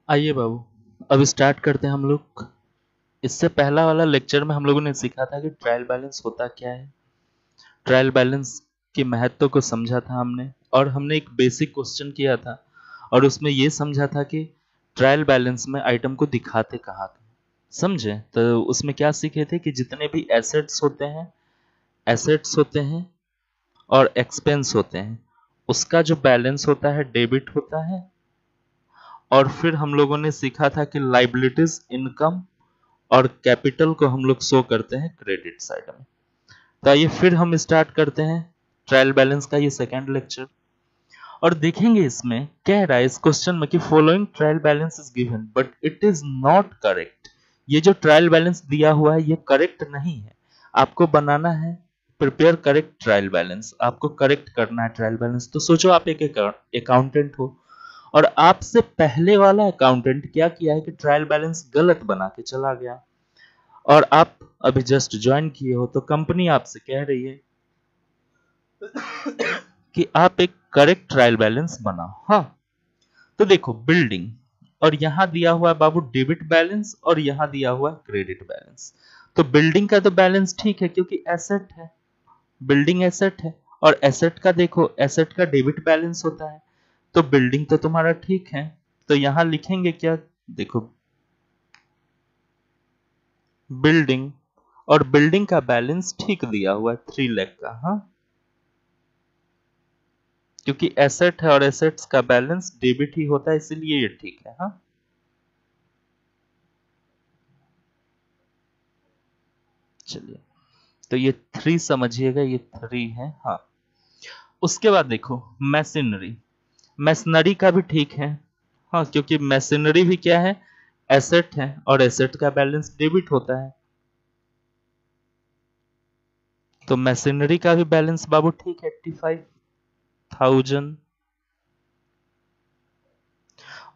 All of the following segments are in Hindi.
आइए बाबू, अब स्टार्ट करते हैं हम लोग। इससे पहला वाला लेक्चर में हम लोगों ने सीखा था कि ट्रायल बैलेंस होता क्या है, ट्रायल बैलेंस के महत्व को समझा था हमने, और हमने एक बेसिक क्वेश्चन किया था और उसमें ये समझा था कि ट्रायल बैलेंस में आइटम को दिखाते कहाँ थे। समझे? तो उसमें क्या सीखे थे कि जितने भी एसेट्स होते हैं और एक्सपेंस होते हैं, उसका जो बैलेंस होता है डेबिट होता है। और फिर हम लोगों ने सीखा था कि लाइबिलिटीज इनकम और कैपिटल को हम लोग शो करते हैं क्रेडिट साइड में। तो आइए फिर हम स्टार्ट करते हैं ट्रायल बैलेंस का ये सेकंड लेक्चर, और देखेंगे इसमें कह रहा है इस क्वेश्चन में कि following trial balance is given but it is not correct. ये जो ट्रायल बैलेंस दिया हुआ है ये करेक्ट नहीं है, आपको बनाना है। प्रिपेयर करेक्ट ट्रायल बैलेंस, आपको करेक्ट करना है ट्रायल बैलेंस। तो सोचो आप एक अकाउंटेंट हो और आपसे पहले वाला अकाउंटेंट क्या किया है कि ट्रायल बैलेंस गलत बना के चला गया, और आप अभी जस्ट ज्वाइन किए हो, तो कंपनी आपसे कह रही है कि आप एक करेक्ट ट्रायल बैलेंस बनाओ। हाँ, तो देखो बिल्डिंग, और यहां दिया हुआ है बाबू डेबिट बैलेंस और यहां दिया हुआ है क्रेडिट बैलेंस। तो बिल्डिंग का तो बैलेंस ठीक है क्योंकि एसेट है, बिल्डिंग एसेट है, और एसेट का देखो, एसेट का डेबिट बैलेंस होता है, तो बिल्डिंग तो तुम्हारा ठीक है। तो यहां लिखेंगे क्या, देखो बिल्डिंग, और बिल्डिंग का बैलेंस ठीक दिया हुआ है 3 लाख का। हाँ, क्योंकि एसेट है और एसेट्स का बैलेंस डेबिट ही होता है, इसीलिए ये ठीक है। हाँ, चलिए, तो ये 3 समझिएगा, ये 3 है। हाँ, उसके बाद देखो मैशिनरी, मैशनरी का भी ठीक है। हाँ, क्योंकि मैशिनरी भी क्या है, एसेट है, और एसेट का बैलेंस डेबिट होता है, तो मैशिनरी का भी बैलेंस बाबू ठीक है 85,000।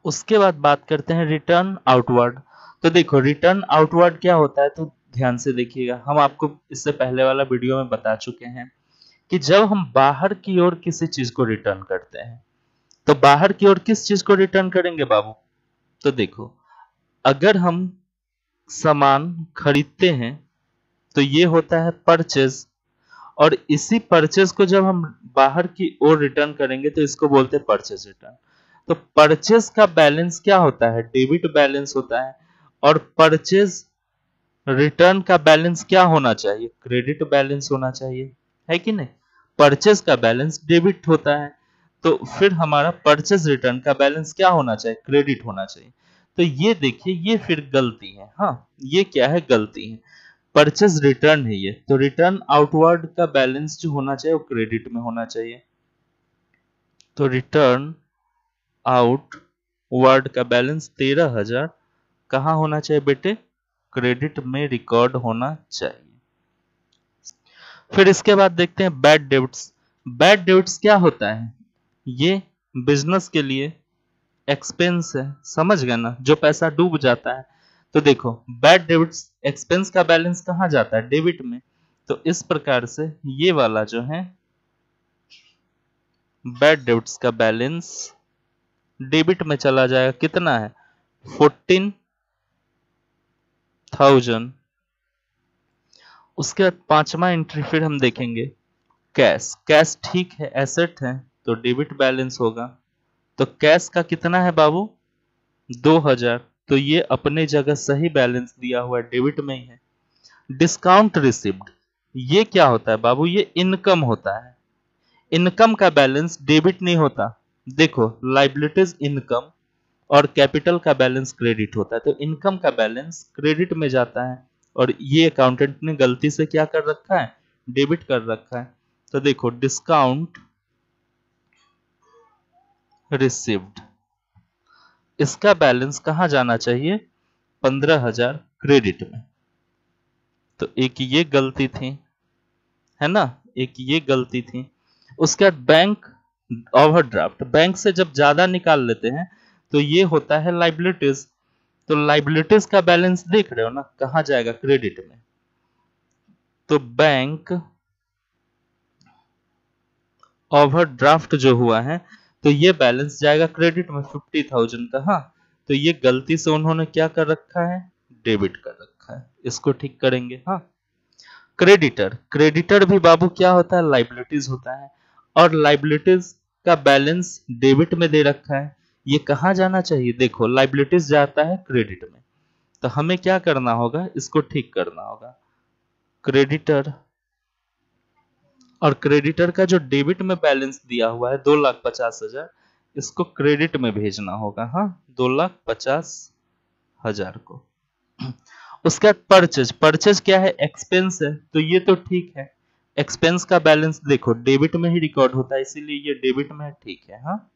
उसके बाद बात करते हैं रिटर्न आउटवर्ड। तो देखो रिटर्न आउटवर्ड क्या होता है, तो ध्यान से देखिएगा, हम आपको इससे पहले वाला वीडियो में बता चुके हैं कि जब हम बाहर की ओर किसी चीज को रिटर्न करते हैं, तो बाहर की ओर किस चीज को रिटर्न करेंगे बाबू, तो देखो अगर हम सामान खरीदते हैं तो ये होता है परचेज, और इसी परचेज को जब हम बाहर की ओर रिटर्न करेंगे तो इसको बोलते हैं परचेज रिटर्न। तो परचेज का बैलेंस क्या होता है, डेबिट बैलेंस होता है, और परचेज रिटर्न का बैलेंस क्या होना चाहिए, क्रेडिट बैलेंस होना चाहिए, है कि नहीं? परचेज का बैलेंस डेबिट होता है, तो फिर हमारा परचेज रिटर्न का बैलेंस क्या होना चाहिए, क्रेडिट होना चाहिए। तो ये देखिए, ये फिर गलती है। हाँ, ये क्या है, गलती है। परचेज रिटर्न है ये, तो रिटर्न आउटवर्ड का बैलेंस जो होना चाहिए वो क्रेडिट में होना चाहिए। तो रिटर्न आउटवर्ड का बैलेंस 13,000 कहाँ होना चाहिए बेटे, क्रेडिट में रिकॉर्ड होना चाहिए। फिर इसके बाद देखते हैं बैड डेब्ट्स। बैड डेब्ट्स क्या होता है, ये बिजनेस के लिए एक्सपेंस है, समझ गए ना, जो पैसा डूब जाता है। तो देखो बैड डेब्ट्स एक्सपेंस का बैलेंस कहाँ जाता है, डेबिट में। तो इस प्रकार से ये वाला जो है बैड डेब्ट्स का बैलेंस डेबिट में चला जाएगा, कितना है 14,000। उसके बाद पांचवा एंट्री फिर हम देखेंगे कैश। कैश ठीक है, एसेट है, तो डेबिट बैलेंस होगा। तो कैश का कितना है बाबू, 2,000, तो ये अपने जगह सही बैलेंस दिया हुआ है, डेबिट में ही है। डिस्काउंट रिसिव्ड, ये क्या होता है बाबू, ये इनकम होता है। इनकम का बैलेंस डेबिट नहीं होता। देखो लाइबिलिटीज इनकम और कैपिटल का बैलेंस क्रेडिट होता है, तो इनकम का बैलेंस क्रेडिट में जाता है, और ये अकाउंटेंट ने गलती से क्या कर रखा है, डेबिट कर रखा है। तो देखो डिस्काउंट रिसिव्ड, इसका बैलेंस कहां जाना चाहिए, 15,000 क्रेडिट में। तो एक ये गलती थी, है ना, एक ये गलती थी। उसके बाद बैंक ओवरड्राफ्ट, बैंक से जब ज्यादा निकाल लेते हैं तो ये होता है लाइबिलिटीज। तो लाइबिलिटीज का बैलेंस देख रहे हो ना, कहां जाएगा, क्रेडिट में। तो बैंक ओवरड्राफ्ट जो हुआ है, तो ये बैलेंस जाएगा क्रेडिट में 50,000 का। हाँ, तो ये गलती से उन्होंने क्या कर रखा है, डेबिट कर रखा है, इसको ठीक करेंगे। हाँ, क्रेडिटर, क्रेडिटर भी बाबू क्या होता है, लाइबिलिटीज होता है, और लाइबिलिटीज का बैलेंस डेबिट में दे रखा है। ये कहाँ जाना चाहिए, देखो लाइबिलिटीज जाता है क्रेडिट में, तो हमें क्या करना होगा, इसको ठीक करना होगा। क्रेडिटर, और क्रेडिटर का जो डेबिट में बैलेंस दिया हुआ है 2,50,000, इसको क्रेडिट में भेजना होगा। हाँ, 2,50,000 को। उसका परचेज, परचेज क्या है, एक्सपेंस है, तो ये तो ठीक है। एक्सपेंस का बैलेंस देखो डेबिट में ही रिकॉर्ड होता है, इसीलिए ये डेबिट में है, ठीक है। हाँ,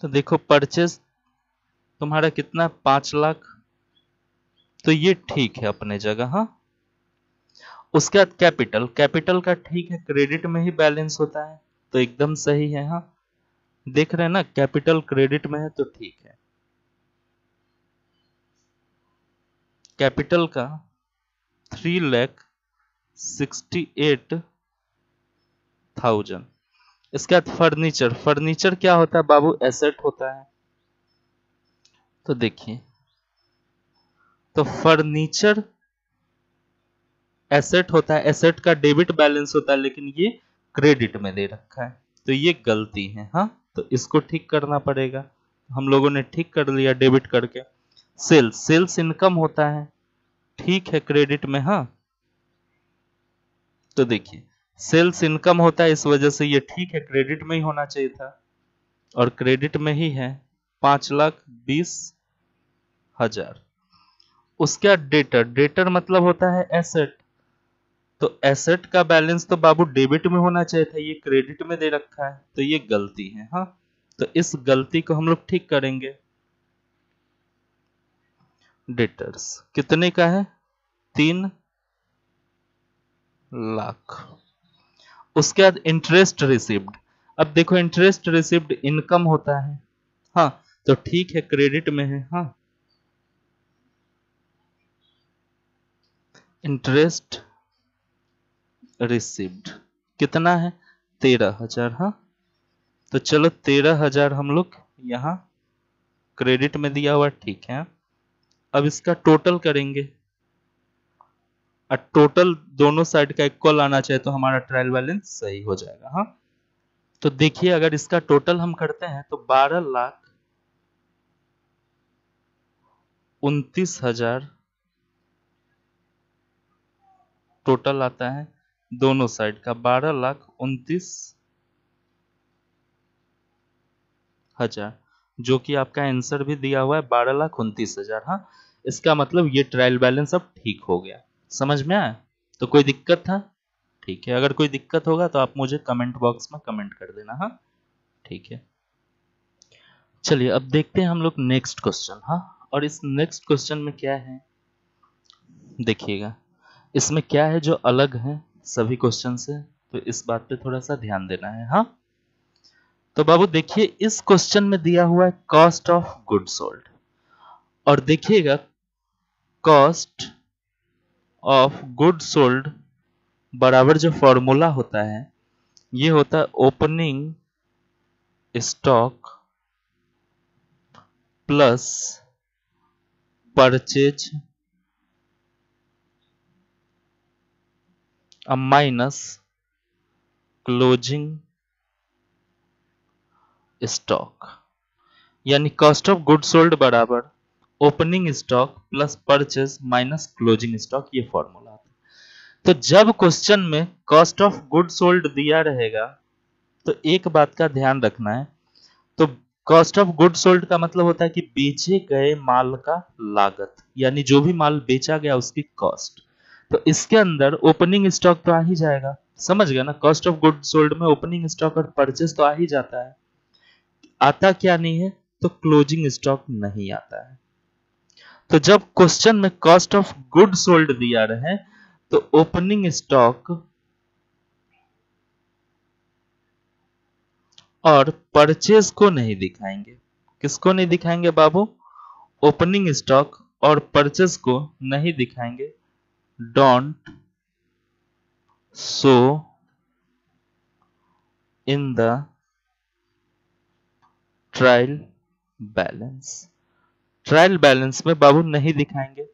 तो देखो परचेज तुम्हारा कितना, 5,00,000, तो ये ठीक है अपने जगह। हाँ, उसके बाद कैपिटल, कैपिटल का ठीक है, क्रेडिट में ही बैलेंस होता है, तो एकदम सही है। हाँ, देख रहे हैं ना, कैपिटल क्रेडिट में है तो ठीक है। कैपिटल का 3,68,000। इसके बाद फर्नीचर, फर्नीचर क्या होता है बाबू, एसेट होता है। तो देखिए, तो फर्नीचर एसेट होता है, एसेट का डेबिट बैलेंस होता है, लेकिन ये क्रेडिट में दे रखा है, तो ये गलती है। हाँ, तो इसको ठीक करना पड़ेगा। हम लोगों ने ठीक कर लिया डेबिट करके। सेल्स, सेल्स इनकम होता है, ठीक है क्रेडिट में। हाँ, तो देखिए सेल्स इनकम होता है, इस वजह से ये ठीक है, क्रेडिट में ही होना चाहिए था, और क्रेडिट में ही है, 5,20,000। उसका डेटर, डेटर मतलब होता है एसेट, तो एसेट का बैलेंस तो बाबू डेबिट में होना चाहिए था, ये क्रेडिट में दे रखा है, तो ये गलती है। हाँ, तो इस गलती को हम लोग ठीक करेंगे। डेटर्स कितने का है, 3,00,000। उसके बाद इंटरेस्ट रिसिव्ड, अब देखो इंटरेस्ट रिसिव्ड इनकम होता है। हाँ, तो ठीक है क्रेडिट में है। हाँ, इंटरेस्ट रिसिव्ड कितना है, 13,000। हाँ, तो चलो 13,000 हम लोग यहाँ क्रेडिट में दिया हुआ, ठीक है। अब इसका टोटल करेंगे, और टोटल दोनों साइड का इक्वल आना चाहिए, तो हमारा ट्रायल बैलेंस सही हो जाएगा। हाँ, तो देखिए अगर इसका टोटल हम करते हैं तो 12,29,000 टोटल आता है, दोनों साइड का 12,29,000, जो कि आपका आंसर भी दिया हुआ है 12,29,000। हाँ, इसका मतलब ये ट्रायल बैलेंस अब ठीक हो गया। समझ में आया, तो कोई दिक्कत था, ठीक है। अगर कोई दिक्कत होगा तो आप मुझे कमेंट बॉक्स में कमेंट कर देना। हाँ, ठीक है। चलिए अब देखते हैं हम लोग नेक्स्ट क्वेश्चन। हाँ, और इस नेक्स्ट क्वेश्चन में क्या है, देखिएगा इसमें क्या है जो अलग है सभी क्वेश्चन से, तो इस बात पे थोड़ा सा ध्यान देना है। हाँ, तो बाबू देखिए इस क्वेश्चन में दिया हुआ है कॉस्ट ऑफ गुड सोल्ड, और देखिएगा कॉस्ट ऑफ गुड सोल्ड बराबर जो फॉर्मूला होता है, ये होता है opening stock plus purchase minus closing stock, यानी कॉस्ट ऑफ गुड सोल्ड बराबर opening stock plus purchase minus closing stock, ये फॉर्मूला आता है। तो जब क्वेश्चन में कॉस्ट ऑफ गुड सोल्ड दिया रहेगा, तो एक बात का ध्यान रखना है, तो कॉस्ट ऑफ गुड सोल्ड का मतलब होता है कि बेचे गए माल का लागत, यानी जो भी माल बेचा गया उसकी कॉस्ट। तो इसके अंदर ओपनिंग स्टॉक तो आ ही जाएगा, समझ गया ना, कॉस्ट ऑफ गुड सोल्ड में ओपनिंग स्टॉक और परचेज तो आ ही जाता है। आता क्या नहीं है, तो क्लोजिंग स्टॉक नहीं आता है। तो जब क्वेश्चन में कॉस्ट ऑफ गुड सोल्ड दिया रहे, तो ओपनिंग स्टॉक और परचेज को नहीं दिखाएंगे। किसको नहीं दिखाएंगे बाबू, ओपनिंग स्टॉक और परचेज को नहीं दिखाएंगे। Don't show in the trial balance. Trial balance में बाबू नहीं दिखाएंगे।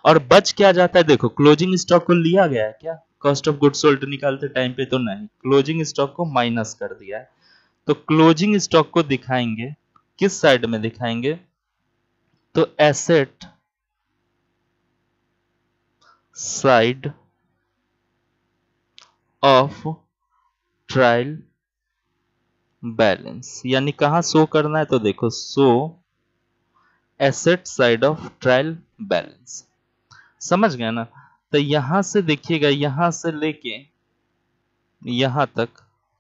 और बच क्या जाता है, देखो क्लोजिंग स्टॉक को लिया गया है क्या, कॉस्ट ऑफ गुड सोल्ड निकालते टाइम पे तो नहीं, क्लोजिंग स्टॉक को माइनस कर दिया है। तो क्लोजिंग स्टॉक को दिखाएंगे किस साइड में दिखाएंगे, तो asset side of trial balance. यानी कहां शो करना है, तो देखो show asset side of trial balance. समझ गए ना। तो यहां से देखिएगा, यहां से लेके यहां तक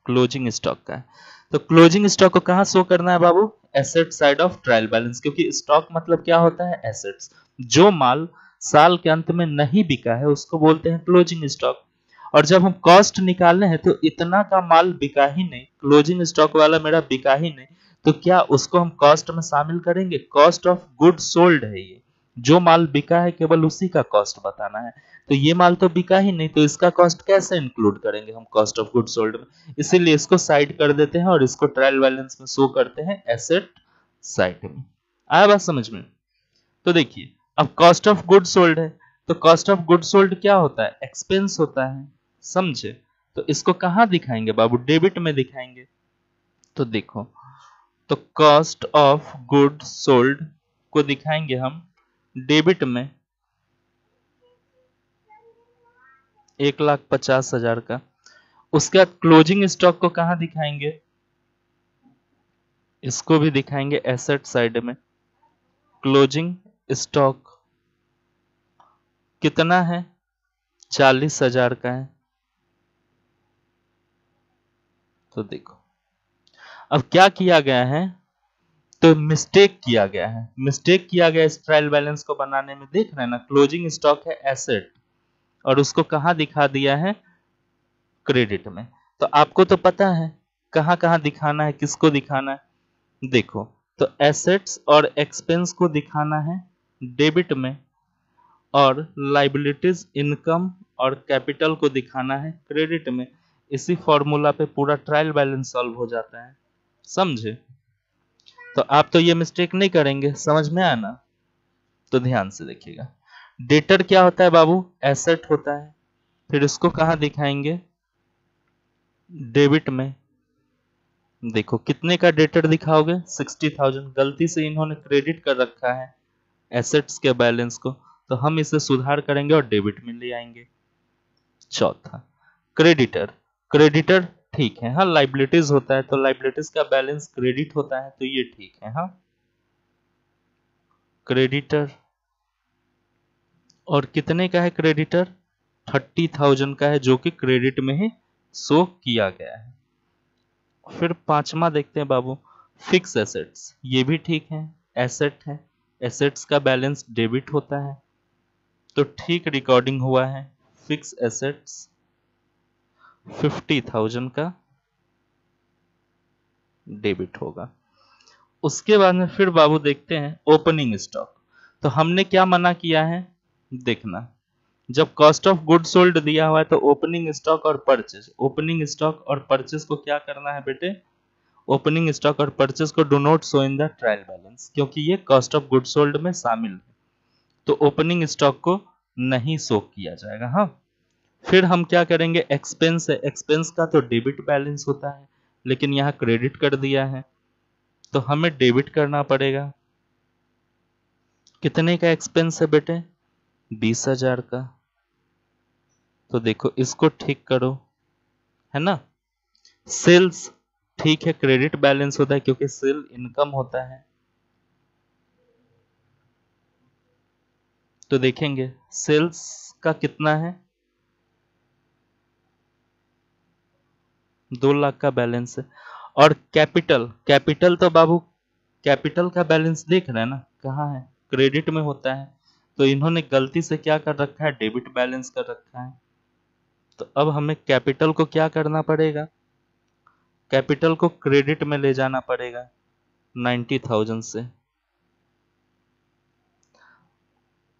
क्लोजिंग स्टॉक का है। तो क्लोजिंग स्टॉक को कहां शो करना है बाबू, asset side of trial balance, क्योंकि स्टॉक मतलब क्या होता है, एसेट्स। जो माल साल के अंत में नहीं बिका है उसको बोलते हैं क्लोजिंग स्टॉक। और जब हम कॉस्ट निकालने हैं तो इतना का माल बिका ही नहीं, क्लोजिंग स्टॉक वाला मेरा बिका ही नहीं, तो क्या उसको हम कॉस्ट में शामिल करेंगे, कॉस्ट ऑफ गुड सोल्ड है ये, जो माल बिका है केवल उसी का कॉस्ट बताना है। तो ये माल तो बिका ही नहीं, तो इसका कॉस्ट कैसे इंक्लूड करेंगे हम कॉस्ट ऑफ गुड सोल्ड में। इसीलिए इसको साइड कर देते हैं और इसको ट्रायल बैलेंस में शो करते हैं एसेट साइड में। आया बात समझ में। तो देखिए अब कॉस्ट ऑफ गुड सोल्ड है, तो कॉस्ट ऑफ गुड सोल्ड क्या होता है, एक्सपेंस होता है, समझे। तो इसको कहां दिखाएंगे बाबू, डेबिट में दिखाएंगे। तो देखो, तो कॉस्ट ऑफ गुड सोल्ड को दिखाएंगे हम डेबिट में 1,50,000 का। उसके बाद क्लोजिंग स्टॉक को कहां दिखाएंगे, इसको भी दिखाएंगे एसेट साइड में। क्लोजिंग स्टॉक कितना है, 40,000 का है। तो देखो अब क्या किया गया है, तो मिस्टेक किया गया है, मिस्टेक किया गया इस ट्रायल बैलेंस को बनाने में। देख रहे हैं ना, क्लोजिंग स्टॉक है एसेट और उसको कहां दिखा दिया है, क्रेडिट में। तो आपको तो पता है कहां कहां दिखाना है, किसको दिखाना है। देखो, तो एसेट्स और एक्सपेंस को दिखाना है डेबिट में, और लाइबिलिटीज इनकम और कैपिटल को दिखाना है क्रेडिट में। इसी फॉर्मूला पे पूरा ट्रायल बैलेंस सॉल्व हो जाता है, समझे। तो आप तो ये मिस्टेक नहीं करेंगे, समझ में आया ना। तो ध्यान से देखिएगा, डेटर क्या होता है बाबू, एसेट होता है। फिर इसको कहां दिखाएंगे, डेबिट में। देखो कितने का डेटर दिखाओगे, 60,000। गलती से इन्होंने क्रेडिट कर रखा है एसेट्स के बैलेंस को, तो हम इसे सुधार करेंगे और डेबिट में ले आएंगे। चौथा, क्रेडिटर। क्रेडिटर ठीक है, हाँ लाइबिलिटीज होता है, तो लाइबिलिटीज का बैलेंस क्रेडिट होता है, तो ये ठीक है। हाँ, क्रेडिटर। और कितने का है क्रेडिटर, 30,000 का है, जो कि क्रेडिट में ही शो किया गया है। फिर पांचवा देखते हैं बाबू, फिक्स एसेट्स। ये भी ठीक है, एसेट है, एसेट्स का बैलेंस डेबिट होता है, तो ठीक रिकॉर्डिंग हुआ है। फिक्स एसेट्स 50,000 का डेबिट होगा। उसके बाद में फिर बाबू देखते हैं ओपनिंग स्टॉक। तो हमने क्या मना किया है, देखना, जब कॉस्ट ऑफ गुड सोल्ड दिया हुआ है तो ओपनिंग स्टॉक और परचेज, ओपनिंग स्टॉक और परचेज को क्या करना है बेटे, ओपनिंग स्टॉक और परचेज को do not show in the trial balance, क्योंकि ये कॉस्ट ऑफ गुड सोल्ड में शामिल है, तो ओपनिंग स्टॉक को नहीं शो किया जाएगा। हाँ, फिर हम क्या करेंगे, एक्सपेंस है, एक्सपेंस का तो डेबिट बैलेंस होता है, लेकिन यहाँ क्रेडिट कर दिया है, तो हमें डेबिट करना पड़ेगा। कितने का एक्सपेंस है बेटे, 20,000 का। तो देखो इसको ठीक करो, है ना। सेल्स ठीक है, क्रेडिट बैलेंस होता है क्योंकि सेल इनकम होता है। तो देखेंगे सेल्स का कितना है, 2 लाख का बैलेंस है। और कैपिटल, कैपिटल तो बाबू, कैपिटल का बैलेंस देख रहे हैं ना, कहाँ है, क्रेडिट में होता है, तो इन्होंने गलती से क्या कर रखा है, डेबिट बैलेंस कर रखा है। तो अब हमें कैपिटल को क्या करना पड़ेगा, कैपिटल को क्रेडिट में ले जाना पड़ेगा 90,000 से।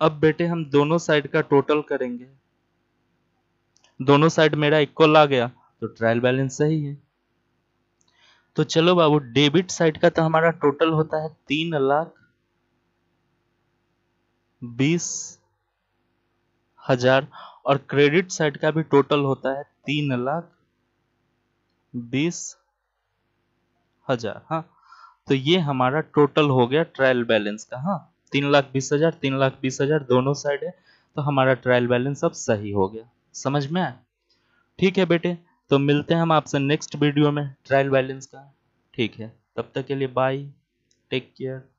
अब बेटे हम दोनों साइड का टोटल करेंगे, दोनों साइड मेरा इक्वल आ गया तो ट्रायल बैलेंस सही है। तो चलो बाबू, डेबिट साइड का तो हमारा टोटल होता है 3,20,000, और क्रेडिट साइड का भी टोटल होता है 3,20,000। हाँ, तो ये हमारा टोटल हो गया ट्रायल बैलेंस का। हाँ, 3,20,000, 3,20,000 दोनों साइड है, तो हमारा ट्रायल बैलेंस अब सही हो गया। समझ में आया? ठीक है बेटे, तो मिलते हैं हम आपसे नेक्स्ट वीडियो में ट्रायल बैलेंस का। ठीक है, तब तक के लिए बाय, टेक केयर।